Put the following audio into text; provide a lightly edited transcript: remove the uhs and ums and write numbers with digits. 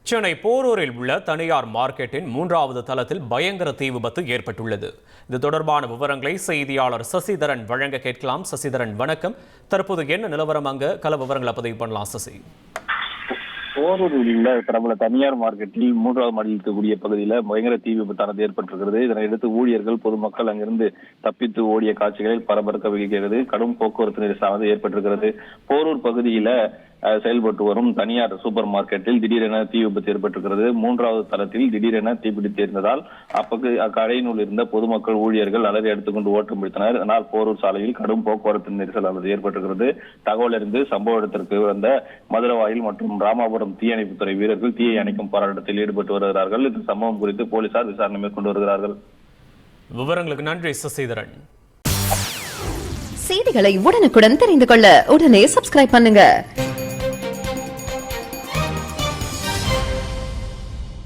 சென்னை போரூரில் உள்ள தனியார் மார்க்கெட்டின் 3வது தளத்தில் பயங்கர தீ விபத்து ஏற்பட்டுள்ளது. இது தொடர்பான விவரங்களை செய்தியாளர் சசிதரன் வழங்க கேட்கலாம். சசிதரன் வணக்கம். தற்போது என்ன நிலவரம், அங்க கல விவரங்களை பதிவு பண்ணலாம் சசி. போரூரில் உள்ள பிரபல தனியார் மார்க்கெட்டில் 3வது மாடியில் இருக்கக்கூடிய பகுதியில் பயங்கர தீ விபத்தானது ஏற்பட்டிருக்கிறது. இதனையடுத்து ஊழியர்கள் பொதுமக்கள் அங்கிருந்து தப்பித்து ஓடிய காட்சிகளில் பரபரக்க வகிக்கிறது. கடும் போக்குவரத்து நெரிசலானது ஏற்பட்டிருக்கிறது. போரூர் பகுதியில செயல்பட்டு வரும் தனியார் சூப்பர் மார்க்கெட்டில் திடீரென தீ விபத்து ஏற்பட்டிருக்கிறது. 3வது தளத்தில் திடீரென தீப்பிடித்து இருந்ததால் கடையினுள் இருந்த பொதுமக்கள் ஊழியர்கள் அலறி எடுத்துக்கொண்டு ஓட்டம் பிடித்தனர். ஆனால் போரூர் சாலையில் கடும் போக்குவரத்து நெரிசலானது ஏற்பட்டிருக்கிறது. தகவல் அறிந்து சம்பவ இடத்திற்கு வந்த மதுரவாயில் மற்றும் ராமாபுரம் தீயணைப்புத்துறை வீரர்கள் தீயை அணைக்கும் போராட்டத்தில் ஈடுபட்டு வருகிறார்கள். இந்த சம்பவம் குறித்து போலீசார் விசாரணை மேற்கொண்டு வருகிறார்கள். விவரங்களுக்கு நன்றி சசிதரன். செய்திகளை உடனுக்குடன் தெரிந்து கொள்ள உடனே சப்ஸ்கிரைப் பண்ணுங்க.